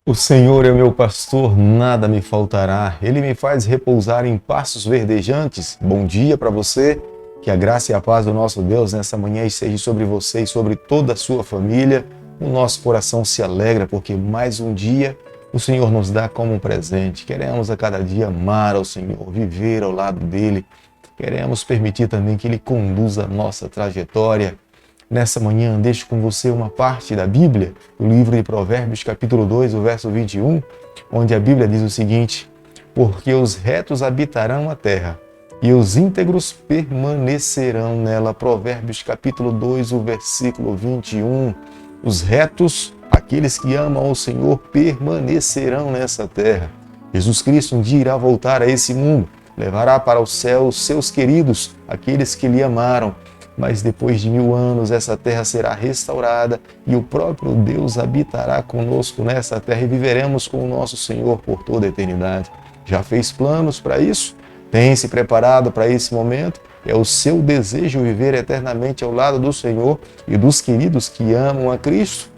O Senhor é meu pastor, nada me faltará. Ele me faz repousar em pastos verdejantes. Bom dia para você. Que a graça e a paz do nosso Deus nessa manhã esteja sobre você e sobre toda a sua família. O nosso coração se alegra porque mais um dia o Senhor nos dá como um presente. Queremos a cada dia amar ao Senhor, viver ao lado dele. Queremos permitir também que ele conduza a nossa trajetória. Nessa manhã, deixo com você uma parte da Bíblia, o livro de Provérbios, capítulo 2, o verso 21, onde a Bíblia diz o seguinte: porque os retos habitarão a terra e os íntegros permanecerão nela. Provérbios, capítulo 2, o versículo 21. Os retos, aqueles que amam ao Senhor, permanecerão nessa terra. Jesus Cristo um dia irá voltar a esse mundo, levará para o céu os seus queridos, aqueles que lhe amaram. Mas depois de 1000 anos essa terra será restaurada e o próprio Deus habitará conosco nessa terra e viveremos com o nosso Senhor por toda a eternidade. Já fez planos para isso? Tem se preparado para esse momento? É o seu desejo viver eternamente ao lado do Senhor e dos queridos que amam a Cristo?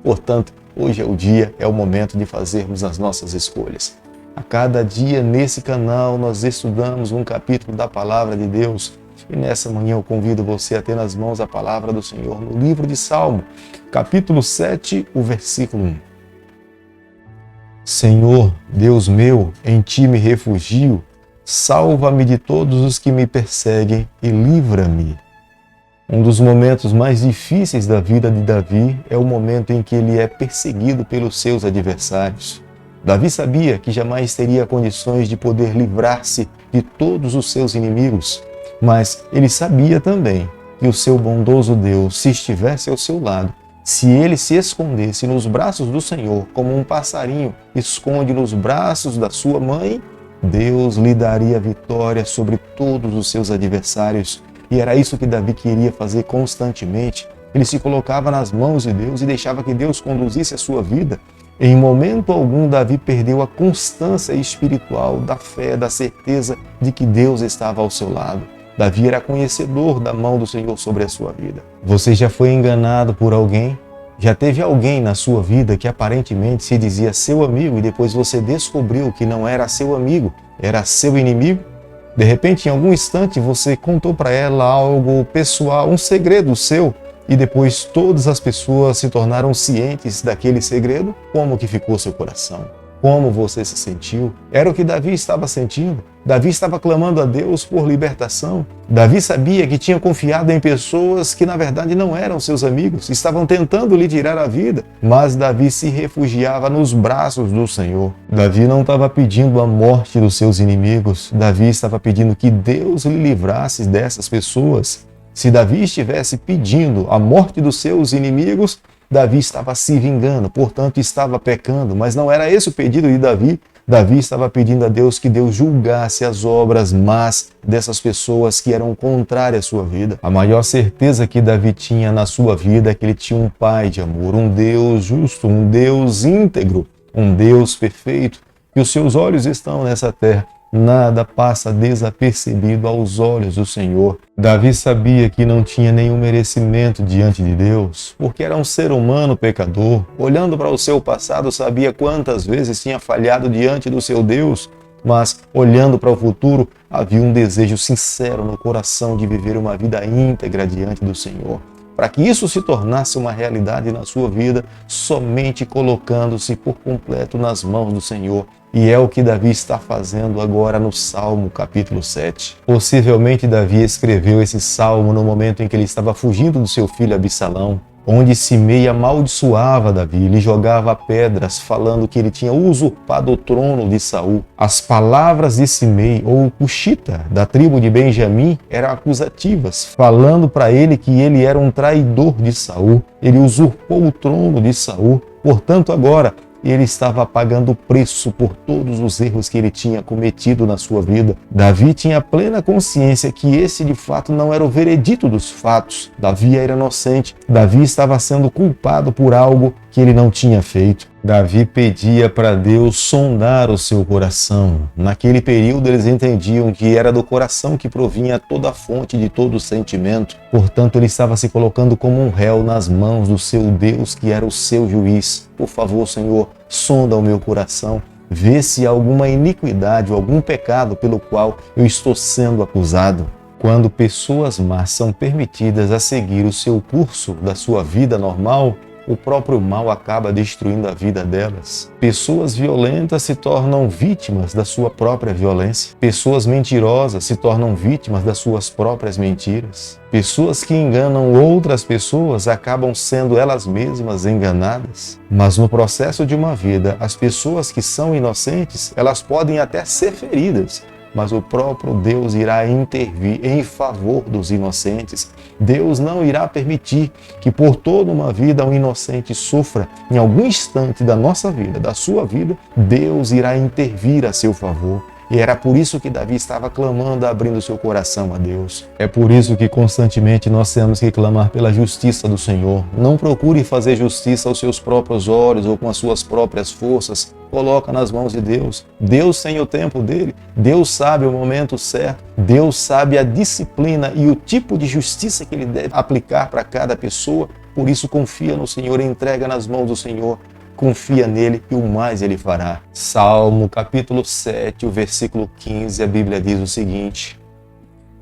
Portanto, hoje é o dia, é o momento de fazermos as nossas escolhas. A cada dia nesse canal nós estudamos um capítulo da Palavra de Deus. E nessa manhã eu convido você a ter nas mãos a palavra do Senhor no livro de Salmo, capítulo 7, o versículo 1. Senhor, Deus meu, em ti me refugio, salva-me de todos os que me perseguem e livra-me. Um dos momentos mais difíceis da vida de Davi é o momento em que ele é perseguido pelos seus adversários. Davi sabia que jamais teria condições de poder livrar-se de todos os seus inimigos. Mas ele sabia também que o seu bondoso Deus, se estivesse ao seu lado, se ele se escondesse nos braços do Senhor, como um passarinho esconde nos braços da sua mãe, Deus lhe daria vitória sobre todos os seus adversários. E era isso que Davi queria fazer constantemente. Ele se colocava nas mãos de Deus e deixava que Deus conduzisse a sua vida. Em momento algum, Davi perdeu a constância espiritual da fé, da certeza de que Deus estava ao seu lado. Davi era conhecedor da mão do Senhor sobre a sua vida. Você já foi enganado por alguém? Já teve alguém na sua vida que aparentemente se dizia seu amigo e depois você descobriu que não era seu amigo, era seu inimigo? De repente, em algum instante, você contou para ela algo pessoal, um segredo seu, e depois todas as pessoas se tornaram cientes daquele segredo? Como que ficou seu coração? Como você se sentiu? Era o que Davi estava sentindo. Davi estava clamando a Deus por libertação. Davi sabia que tinha confiado em pessoas que na verdade não eram seus amigos, estavam tentando lhe tirar a vida, mas Davi se refugiava nos braços do Senhor. Davi não estava pedindo a morte dos seus inimigos, Davi estava pedindo que Deus lhe livrasse dessas pessoas. Se Davi estivesse pedindo a morte dos seus inimigos, Davi estava se vingando, portanto estava pecando, mas não era esse o pedido de Davi. Davi estava pedindo a Deus que Deus julgasse as obras más dessas pessoas que eram contrárias à sua vida. A maior certeza que Davi tinha na sua vida é que ele tinha um Pai de amor, um Deus justo, um Deus íntegro, um Deus perfeito, que os seus olhos estão nessa terra. Nada passa desapercebido aos olhos do Senhor. Davi sabia que não tinha nenhum merecimento diante de Deus, porque era um ser humano pecador. Olhando para o seu passado, sabia quantas vezes tinha falhado diante do seu Deus, mas olhando para o futuro, havia um desejo sincero no coração de viver uma vida íntegra diante do Senhor. Para que isso se tornasse uma realidade na sua vida, somente colocando-se por completo nas mãos do Senhor. E é o que Davi está fazendo agora no Salmo capítulo 7. Possivelmente Davi escreveu esse salmo no momento em que ele estava fugindo do seu filho Absalão, onde Simei amaldiçoava Davi, lhe jogava pedras, falando que ele tinha usurpado o trono de Saul. As palavras de Simei, ou Cuxita, da tribo de Benjamim, eram acusativas, falando para ele que ele era um traidor de Saul. Ele usurpou o trono de Saul. Portanto, agora, ele estava pagando o preço por todos os erros que ele tinha cometido na sua vida. Davi tinha plena consciência que esse de fato não era o veredito dos fatos. Davi era inocente. Davi estava sendo culpado por algo que ele não tinha feito. Davi pedia para Deus sondar o seu coração. Naquele período eles entendiam que era do coração que provinha toda a fonte de todo o sentimento. Portanto, ele estava se colocando como um réu nas mãos do seu Deus, que era o seu juiz. Por favor, Senhor, sonda o meu coração. Vê se há alguma iniquidade ou algum pecado pelo qual eu estou sendo acusado. Quando pessoas más são permitidas a seguir o seu curso da sua vida normal, o próprio mal acaba destruindo a vida delas. Pessoas violentas se tornam vítimas da sua própria violência. Pessoas mentirosas se tornam vítimas das suas próprias mentiras. Pessoas que enganam outras pessoas acabam sendo elas mesmas enganadas. Mas no processo de uma vida, as pessoas que são inocentes, elas podem até ser feridas, mas o próprio Deus irá intervir em favor dos inocentes. Deus não irá permitir que por toda uma vida um inocente sofra. Em algum instante da nossa vida, da sua vida, Deus irá intervir a seu favor. E era por isso que Davi estava clamando, abrindo seu coração a Deus. É por isso que constantemente nós temos que clamar pela justiça do Senhor. Não procure fazer justiça aos seus próprios olhos ou com as suas próprias forças. Coloca nas mãos de Deus. Deus tem o tempo dele. Deus sabe o momento certo. Deus sabe a disciplina e o tipo de justiça que ele deve aplicar para cada pessoa. Por isso confia no Senhor e entrega nas mãos do Senhor. Confia nele e o mais ele fará. Salmo capítulo 7, o versículo 15, a Bíblia diz o seguinte: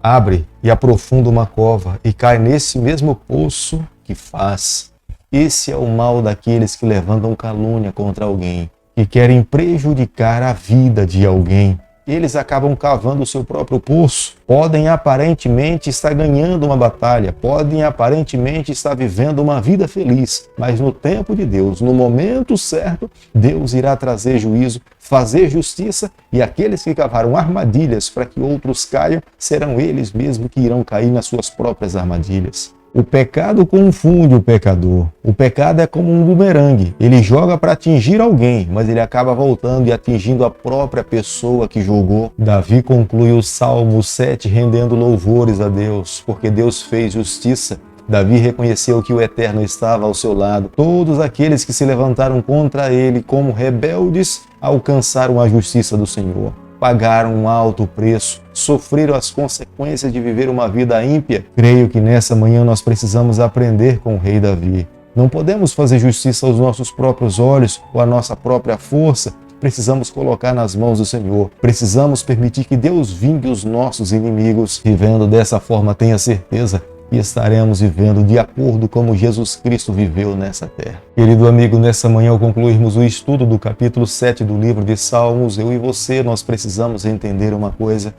abre e aprofunda uma cova e cai nesse mesmo poço que faz. Esse é o mal daqueles que levantam calúnia contra alguém, que querem prejudicar a vida de alguém. Eles acabam cavando o seu próprio poço. Podem aparentemente estar ganhando uma batalha, podem aparentemente estar vivendo uma vida feliz, mas no tempo de Deus, no momento certo, Deus irá trazer juízo, fazer justiça, e aqueles que cavaram armadilhas para que outros caiam, serão eles mesmos que irão cair nas suas próprias armadilhas. O pecado confunde o pecador. O pecado é como um bumerangue. Ele joga para atingir alguém, mas ele acaba voltando e atingindo a própria pessoa que jogou. Davi conclui o Salmo 7 rendendo louvores a Deus, porque Deus fez justiça. Davi reconheceu que o Eterno estava ao seu lado. Todos aqueles que se levantaram contra ele como rebeldes alcançaram a justiça do Senhor. Pagaram um alto preço, sofreram as consequências de viver uma vida ímpia. Creio que nessa manhã nós precisamos aprender com o rei Davi. Não podemos fazer justiça aos nossos próprios olhos ou à nossa própria força. Precisamos colocar nas mãos do Senhor. Precisamos permitir que Deus vingue os nossos inimigos. Vivendo dessa forma, tenha certeza, e estaremos vivendo de acordo como Jesus Cristo viveu nessa terra. Querido amigo, nessa manhã, ao concluirmos o estudo do capítulo 7 do livro de Salmos, eu e você, nós precisamos entender uma coisa.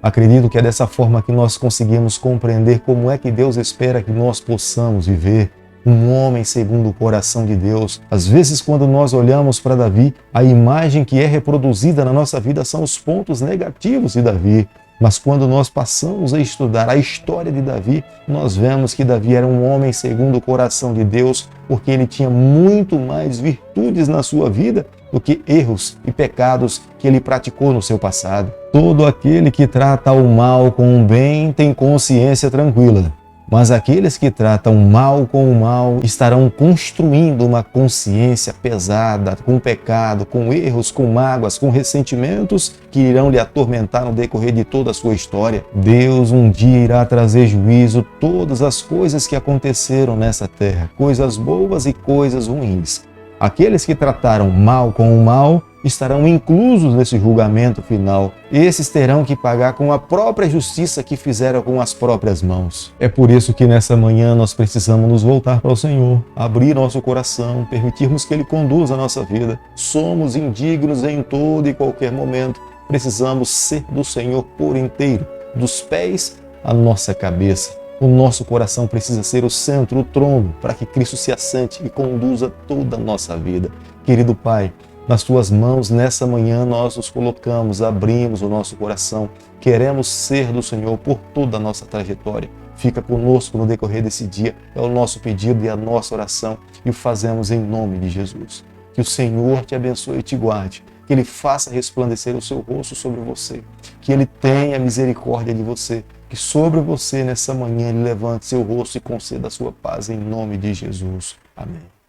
Acredito que é dessa forma que nós conseguimos compreender como é que Deus espera que nós possamos viver. Um homem segundo o coração de Deus. Às vezes, quando nós olhamos para Davi, a imagem que é reproduzida na nossa vida são os pontos negativos de Davi. Mas quando nós passamos a estudar a história de Davi, nós vemos que Davi era um homem segundo o coração de Deus, porque ele tinha muito mais virtudes na sua vida do que erros e pecados que ele praticou no seu passado. Todo aquele que trata o mal com o bem tem consciência tranquila. Mas aqueles que tratam o mal com o mal estarão construindo uma consciência pesada, com pecado, com erros, com mágoas, com ressentimentos que irão lhe atormentar no decorrer de toda a sua história. Deus um dia irá trazer juízo todas as coisas que aconteceram nessa terra, coisas boas e coisas ruins. Aqueles que trataram mal com o mal estarão inclusos nesse julgamento final. Esses terão que pagar com a própria justiça que fizeram com as próprias mãos. É por isso que nessa manhã nós precisamos nos voltar para o Senhor, abrir nosso coração, permitirmos que Ele conduza a nossa vida. Somos indignos em todo e qualquer momento. Precisamos ser do Senhor por inteiro, dos pés à nossa cabeça. O nosso coração precisa ser o centro, o trono, para que Cristo se assente e conduza toda a nossa vida. Querido Pai, nas Tuas mãos, nessa manhã, nós nos colocamos, abrimos o nosso coração. Queremos ser do Senhor por toda a nossa trajetória. Fica conosco no decorrer desse dia. É o nosso pedido e a nossa oração. E o fazemos em nome de Jesus. Que o Senhor te abençoe e te guarde. Que Ele faça resplandecer o seu rosto sobre você. Que Ele tenha misericórdia de você. Que sobre você, nessa manhã, Ele levante seu rosto e conceda a sua paz em nome de Jesus. Amém.